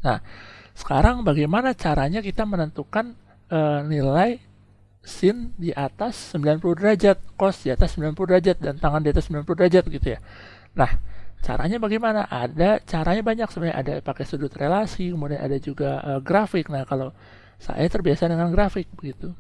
Nah, sekarang bagaimana caranya kita menentukan nilai sin di atas 90 derajat, cos di atas 90 derajat, dan tangan di atas 90 derajat gitu ya. Nah, caranya bagaimana? Ada caranya banyak sebenarnya. Ada pakai sudut relasi, kemudian ada juga grafik. Nah, kalau saya terbiasa dengan grafik begitu.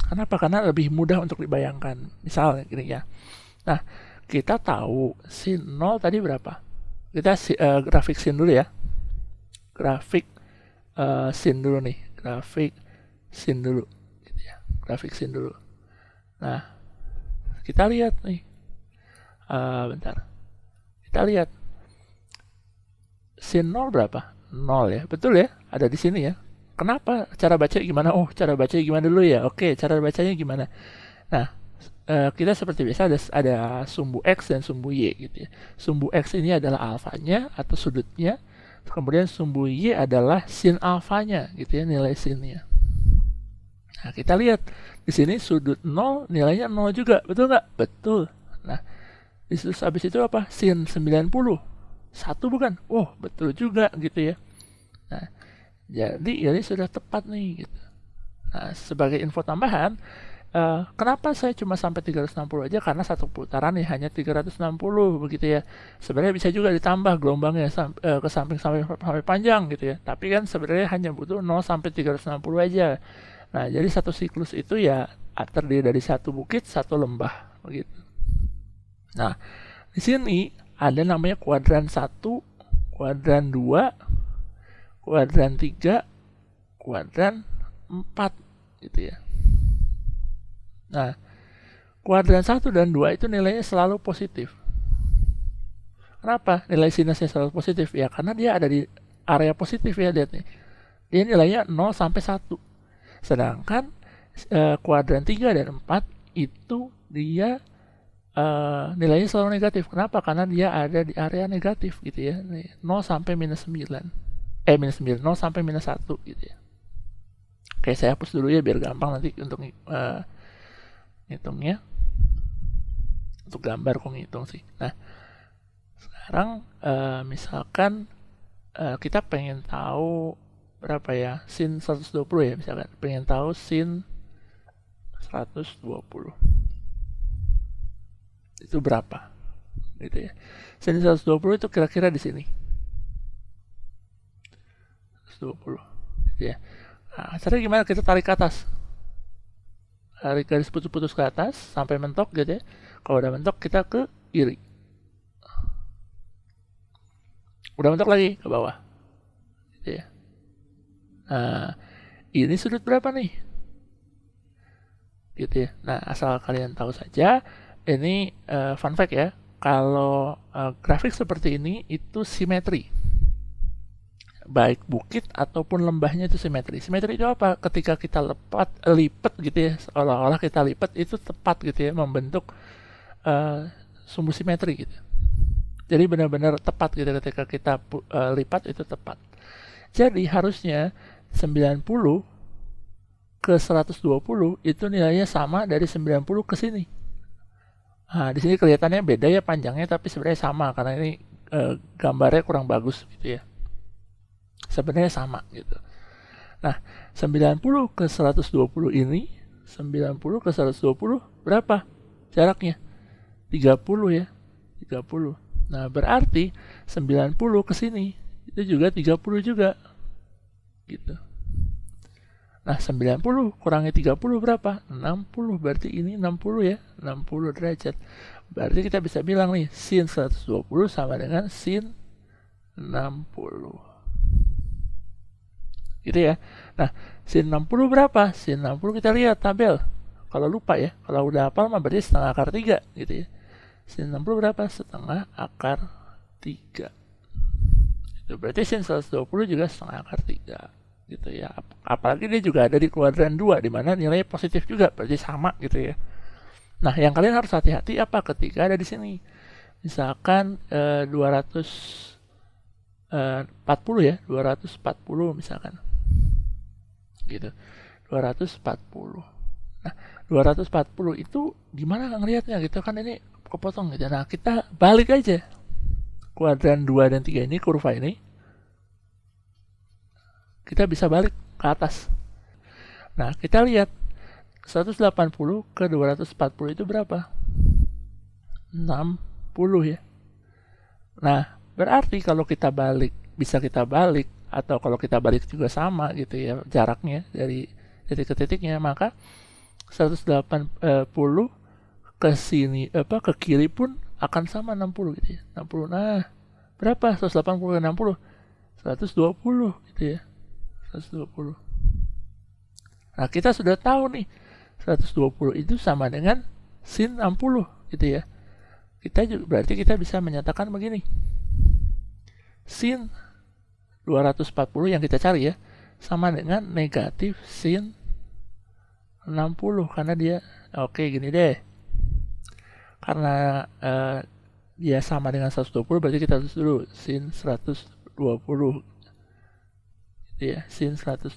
Kenapa? Karena lebih mudah untuk dibayangkan. Misalnya gini ya. Nah, kita tahu sin 0 tadi berapa? Kita grafik sin dulu ya. Grafik sin dulu nih. Grafik sin dulu. Gitu ya. Grafik sin dulu. Nah, kita lihat nih. Bentar. Kita lihat. Sin 0 berapa? 0 ya. Betul ya? Ada di sini ya. Kenapa? Cara baca gimana? Oh, cara baca gimana dulu ya? Oke, cara bacanya gimana? Nah, kita seperti biasa ada sumbu X dan sumbu Y gitu ya. Sumbu X ini adalah alfanya atau sudutnya. Kemudian sumbu Y adalah sin alfanya gitu ya, nilai sinnya. Nah, kita lihat di sini sudut 0 nilainya 0 juga. Betul nggak? Betul. Nah, habis itu apa? Sin 90. 1 bukan? Oh, betul juga gitu ya. Nah, jadi sudah tepat nih gitu. Nah, sebagai info tambahan, kenapa saya cuma sampai 360 aja? Karena satu putaran ya hanya 360 begitu ya. Sebenarnya bisa juga ditambah gelombangnya ke samping sampai panjang gitu ya. Tapi kan sebenarnya hanya butuh 0 sampai 360 aja. Nah, jadi satu siklus itu ya terdiri dari satu bukit, satu lembah begitu. Nah, di sini ada namanya kuadran 1, kuadran 2, kuadran 3, kuadran 4 gitu ya. Nah, kuadran 1 dan 2 itu nilainya selalu positif. Kenapa nilai sinusnya selalu positif? Ya karena dia ada di area positif ya, lihat nih. Dia nilainya 0 sampai 1. Sedangkan kuadran 3 dan 4 itu dia nilainya selalu negatif. Kenapa? Karena dia ada di area negatif gitu ya. 0 sampai minus 9. Minus 9, 0 sampai minus 1 gitu ya. Oke, saya hapus dulu ya biar gampang nanti untuk ngitungnya. Untuk gambar kok ngitung sih. Nah, sekarang misalkan kita pengen tahu berapa ya, sin 120 ya misalkan. Pengen tahu sin 120. Itu berapa? Gitu ya. Sin 120 itu kira-kira di sini. 120 gitu ya. Nah, caranya gimana? Kita tarik ke atas, tarik garis putus-putus ke atas sampai mentok gitu ya. Kalau udah mentok kita ke kiri, udah mentok lagi ke bawah gitu ya. Nah, ini sudut berapa nih gitu ya. Nah, asal kalian tahu saja, ini fun fact ya, kalau grafik seperti ini itu simetri, baik bukit ataupun lembahnya itu simetri. Simetri itu apa? Ketika kita lipat gitu ya, seolah-olah kita lipat itu tepat gitu ya, membentuk sumbu simetri gitu. Jadi benar-benar tepat gitu ketika kita lipat itu tepat. Jadi harusnya 90 ke 120 itu nilainya sama dari 90 ke sini. Nah, di sini kelihatannya beda ya panjangnya, tapi sebenarnya sama karena ini gambarnya kurang bagus gitu ya. Sebenarnya sama gitu. Nah, 90 ke 120 ini, 90 ke 120 berapa jaraknya? 30 ya. 30. Nah, berarti 90 ke sini itu juga 30 juga. Gitu. Nah, 90 kurangi 30 berapa? 60. Berarti ini 60 ya. 60 derajat. Berarti kita bisa bilang nih, sin 120 sama dengan sin 60. Gitu ya. Nah, sin 60 berapa? Sin 60 kita lihat tabel. Kalau lupa ya, kalau udah hafal mah berarti setengah akar 3 gitu ya. Sin 60 berapa? Setengah akar 3. Itu berarti sin 120 juga setengah akar 3 gitu ya. Apalagi dia juga ada di kuadran 2 di mana nilainya positif juga, berarti sama gitu ya. Nah, yang kalian harus hati-hati apa ketika ada di sini. Misalkan 240 ya, 240 misalkan. Gitu. 240. Nah, 240 itu gimana ngelihatnya gitu kan, ini kepotong gitu. Nah, kita balik aja. Kuadran 2 dan 3 ini, kurva ini kita bisa balik ke atas. Nah, kita lihat 180 ke 240 itu berapa? 60 ya. Nah, berarti kalau kita balik, bisa kita balik, atau kalau kita balik juga sama gitu ya jaraknya dari titik ke titiknya, maka 180 ke sini ke kiri pun akan sama 60 gitu ya. 60. Nah, berapa? 180 ke 60? 120 gitu ya. 120. Nah, kita sudah tahu nih 120 itu sama dengan sin 60 gitu ya. Kita juga berarti kita bisa menyatakan begini. Sin 240 yang kita cari ya sama dengan negatif sin 60 karena dia gini deh. Karena dia sama dengan 120 berarti kita tulis dulu sin 120 gitu ya, sin 120.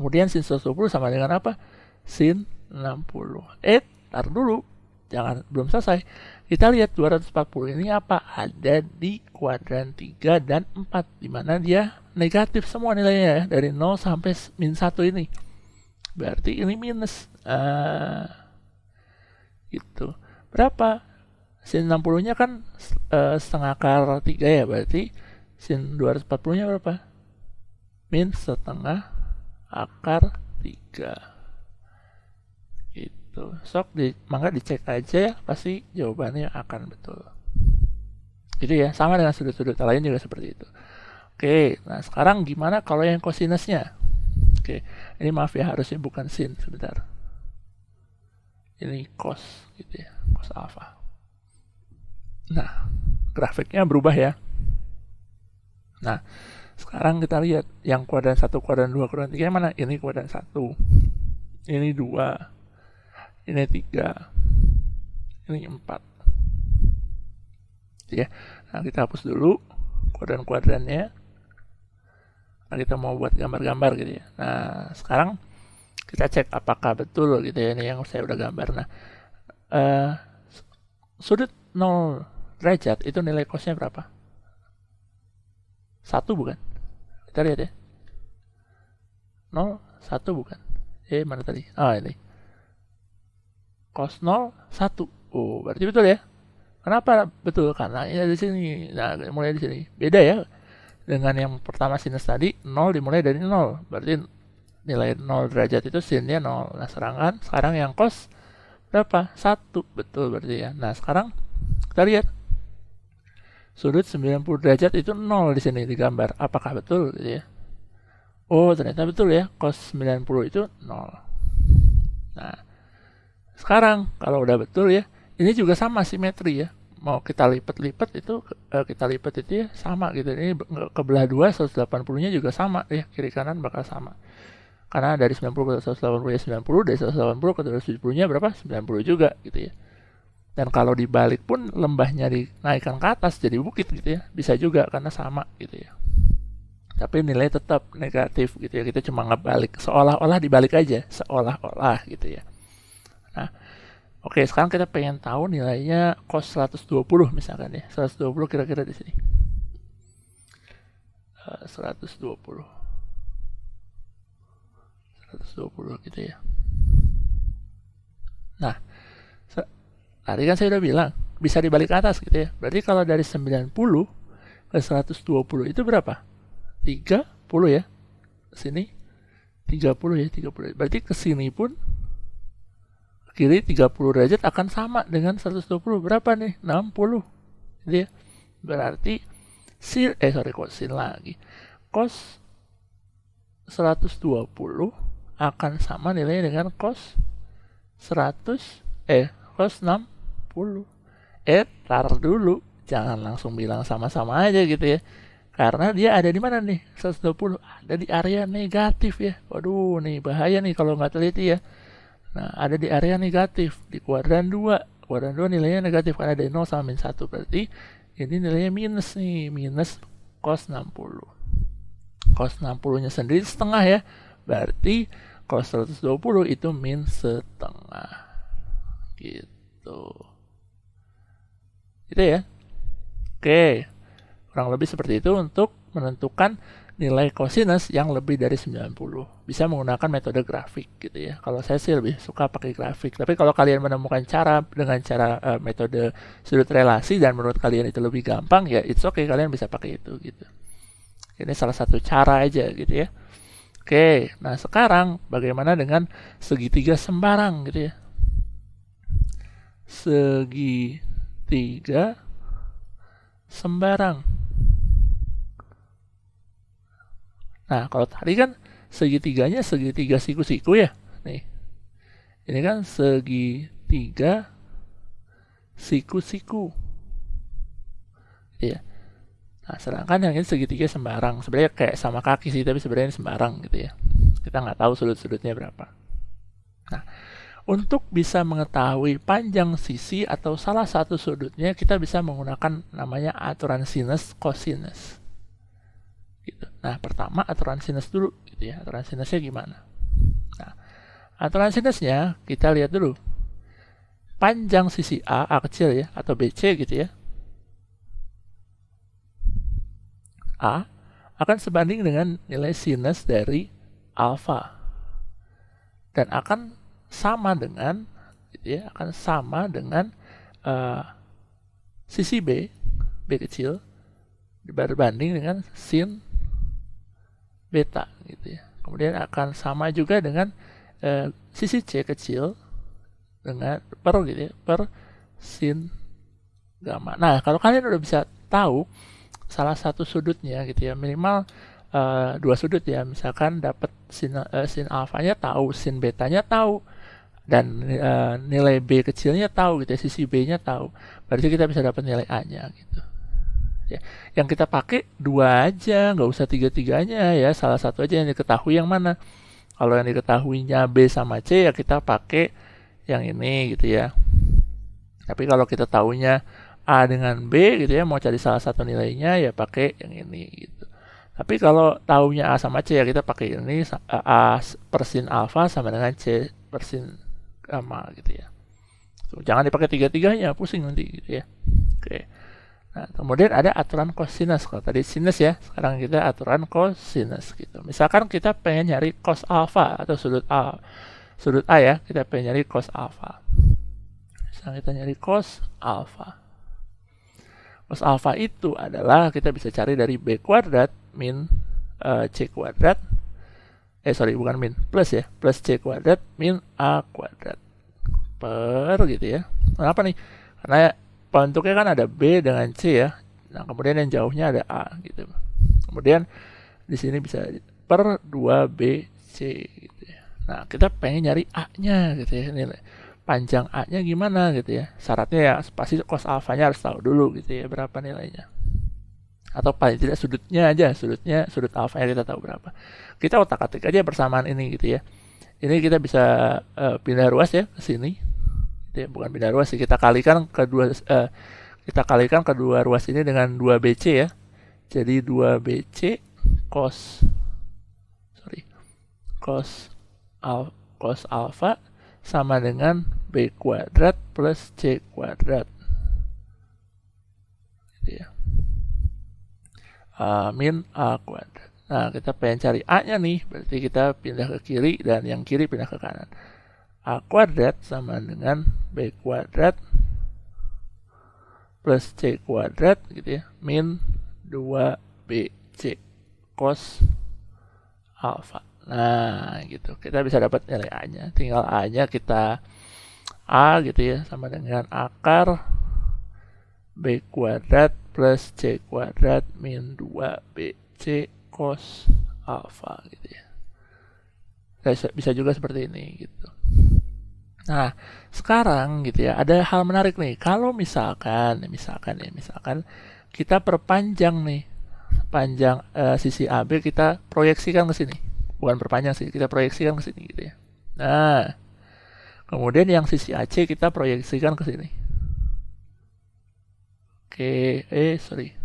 Kemudian sin 120 sama dengan apa? Sin 60. Tar dulu. Belum selesai. Kita lihat 240 ini apa? Ada di kuadran 3 dan 4. Dimana dia negatif semua nilainya ya. Dari 0 sampai min 1 ini. Berarti ini minus. Gitu. Berapa? Sin 60-nya kan setengah akar 3 ya. Berarti sin 240-nya berapa? Min setengah akar 3 gitu. Maka dicek aja ya, pasti jawabannya akan betul gitu ya. Sama dengan sudut-sudut lain juga seperti itu. Oke, nah sekarang gimana kalau yang kosinusnya? Oke, ini maaf ya, harusnya bukan sin, sebentar, ini cos gitu ya, cos alpha. Nah, grafiknya berubah ya. Nah, sekarang kita lihat yang kuadran 1, kuadran 2, kuadran 3 mana? Ini kuadran 1. Ini 2. Ini 3. Ini 4. Ya. Nah, kita hapus dulu kuadran-kuadrannya. Nah, kita mau buat gambar-gambar gitu ya. Nah, sekarang kita cek apakah betul gitu ya, ini yang saya udah gambar. Nah, sudut 0 derajat itu nilai cosnya berapa? 1 bukan? Kita lihat ya. 0, 1 bukan? Mana tadi? Ini. Cos 0, 1. Oh, berarti betul ya. Kenapa betul? Karena ini di sini. Nah, mulai di sini. Beda ya. Dengan yang pertama sinus tadi, 0 dimulai dari 0. Berarti nilai 0 derajat itu sinnya 0. Nah, sekarang yang cos berapa? 1. Betul berarti ya. Nah, sekarang kita lihat. Sudut 90 derajat itu 0 di sini digambar. Apakah betul gitu ya? Oh, ternyata betul ya. Cos 90 itu 0. Nah, sekarang kalau udah betul ya, ini juga sama simetri ya. Mau kita lipat-lipat itu ya sama gitu. Ini kebelah 2, 180-nya juga sama ya, kiri kanan bakal sama. Karena dari 90 ke 180 ya 90, dari 180 ke 270-nya berapa? 90 juga gitu ya. Dan kalau dibalik pun lembahnya dinaikkan ke atas jadi bukit gitu ya. Bisa juga karena sama gitu ya. Tapi nilai tetap negatif gitu ya. Kita cuma ngebalik. Seolah-olah dibalik aja. Seolah-olah gitu ya. Nah, oke, sekarang kita pengen tahu nilainya cos 120 misalkan ya. 120 kira-kira di sini. 120 gitu ya. Nah, tadi kan saya udah bilang bisa dibalik ke atas gitu ya. Berarti kalau dari 90 ke 120 itu berapa? 30 ya. Sini 30 ya, 30. Berarti ke sini pun kiri 30 derajat akan sama dengan 120. Berapa nih? 60. Gitu ya. Berarti sin lagi. Cos 120 akan sama nilainya dengan cos 60. Tar dulu, jangan langsung bilang sama-sama aja gitu ya. Karena dia ada di mana nih? 120 ada di area negatif ya. Waduh, nih bahaya nih kalau nggak teliti ya. Nah, ada di area negatif di kuadran 2. Kuadran 2 nilainya negatif karena dari 0 sama min 1. Berarti ini nilainya minus nih, minus cos 60. Cos 60-nya sendiri setengah ya. Berarti cos 120 itu min setengah. Gitu ya. Oke, kurang lebih seperti itu untuk menentukan nilai cosinus yang lebih dari 90. Bisa menggunakan metode grafik gitu ya. Kalau saya sih lebih suka pakai grafik. Tapi kalau kalian menemukan cara dengan cara metode sudut relasi dan menurut kalian itu lebih gampang, ya it's okay, kalian bisa pakai itu gitu. Ini salah satu cara aja gitu ya. Oke, nah sekarang bagaimana dengan segitiga sembarang gitu ya. Segitiga sembarang. Nah, kalau tadi kan segitiganya segitiga siku-siku ya. Nih. Ini kan segitiga siku-siku. Iya. Nah, sedangkan yang ini segitiga sembarang. Sebenarnya kayak sama kaki sih, tapi sebenarnya ini sembarang gitu ya. Kita nggak tahu sudut-sudutnya berapa. Nah, untuk bisa mengetahui panjang sisi atau salah satu sudutnya, kita bisa menggunakan namanya aturan sinus cosinus. Gitu. Nah, pertama aturan sinus dulu gitu ya. Aturan sinusnya gimana? Nah, aturan sinusnya kita lihat dulu. Panjang sisi A kecil ya, atau BC gitu ya. A akan sebanding dengan nilai sinus dari alfa. Dan akan sama dengan gitu ya, akan sama dengan sisi B kecil berbanding dengan sin beta gitu ya. Kemudian akan sama juga dengan sisi C kecil dengan gitu ya, per sin gamma. Nah, kalau kalian udah bisa tahu salah satu sudutnya gitu ya, minimal dua sudut ya, misalkan dapat sin alfanya tahu, sin betanya tahu, dan nilai B kecilnya tahu gitu ya, sisi B-nya tahu, berarti kita bisa dapat nilai A-nya gitu. Ya, yang kita pakai dua aja, nggak usah tiga-tiganya ya, salah satu aja yang diketahui yang mana. Kalau yang diketahuinya B sama C ya kita pakai yang ini gitu ya. Tapi kalau kita tahunya A dengan B gitu ya, mau cari salah satu nilainya ya pakai yang ini gitu. Tapi kalau tahunya A sama C ya kita pakai ini, A per sin alfa sama dengan C per sin gamma gitu ya. Jangan dipakai tiga-tiganya, pusing nanti gitu ya. Oke. Nah, kemudian ada aturan cosinus. Kalau tadi sinus ya, sekarang kita aturan cosinus gitu. Misalkan kita pengen nyari cos alfa atau sudut A ya, kita pengen nyari cos alfa. Misalnya kita nyari cos alfa. Cos alfa itu adalah kita bisa cari dari B kuadrat min C kuadrat. Bukan min, plus ya, plus C kuadrat min A kuadrat per gitu ya. Kenapa nih? Karena bentuknya kan ada B dengan C ya. Nah, kemudian yang jauhnya ada A gitu. Kemudian di sini bisa per 2BC gitu ya. Nah, kita pengen nyari A-nya gitu ya. Nilai panjang A-nya gimana gitu ya. Syaratnya ya pasti cos alfanya harus tahu dulu gitu ya berapa nilainya. Atau paling tidak sudutnya aja, sudut alfanya kita tahu berapa. Kita otak-atik aja persamaan ini gitu ya. Ini kita bisa pindah ruas ya ke sini. Ya, bukan pindah ruas sih, kita kalikan kedua ruas ini dengan 2BC ya. Jadi 2BC cos alfa sama dengan B kuadrat plus C kuadrat gitu ya. Min A kuadrat. Nah, kita pengen cari A-nya nih, berarti kita pindah ke kiri dan yang kiri pindah ke kanan. A kuadrat sama dengan B kuadrat plus C kuadrat gitu ya, min 2BC cos alfa. Nah gitu, kita bisa dapat nilai A-nya. Tinggal A-nya kita A gitu ya, sama dengan akar B kuadrat plus C kuadrat min 2BC cos alfa gitu ya. Bisa juga seperti ini gitu. Nah, sekarang gitu ya, ada hal menarik nih. Kalau misalkan kita perpanjang nih, panjang sisi AB kita proyeksikan ke sini. Bukan perpanjang sih, kita proyeksikan ke sini gitu ya. Nah, kemudian yang sisi AC kita proyeksikan ke sini. Oke, sorry.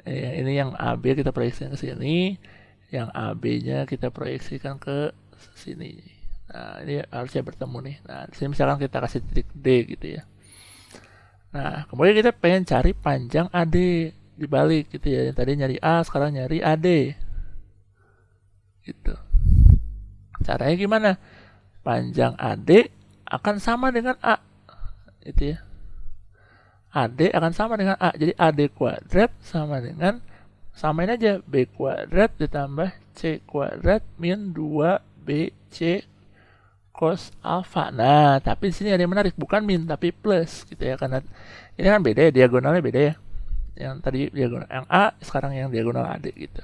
Ini yang AB kita proyeksikan ke sini. Yang AB-nya kita proyeksikan ke sini. Nah, ini harusnya bertemu nih. Nah, di sini misalkan kita kasih titik D gitu ya. Nah, kemudian kita pengen cari panjang AD dibalik gitu ya. Yang tadi nyari A, sekarang nyari AD. Gitu. Caranya gimana? Panjang AD akan sama dengan A. Itu ya. AD akan sama dengan A. Jadi AD kuadrat sama dengan, samain aja, B kuadrat ditambah C kuadrat min 2BC cos alfa. Nah, tapi di sini ada yang menarik, bukan min tapi plus gitu ya, karena ini kan beda ya, diagonalnya beda ya. Yang tadi diagonal yang A, sekarang yang diagonal AD gitu.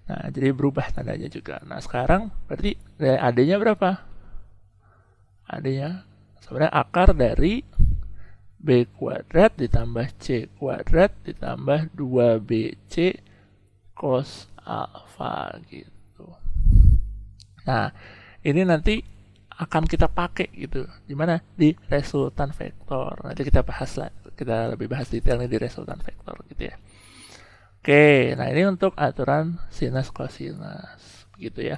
Nah, jadi berubah tandanya juga. Nah, sekarang berarti AD-nya berapa? AD-nya sebenarnya akar dari B kuadrat ditambah C kuadrat ditambah 2BC cos alfa gitu. Nah, ini nanti akan kita pakai gitu. Di mana? Di resultan vektor. Nanti kita bahas lah. Kita lebih bahas detailnya di resultan vektor gitu ya. Oke, nah ini untuk aturan sinus kosinus begitu ya.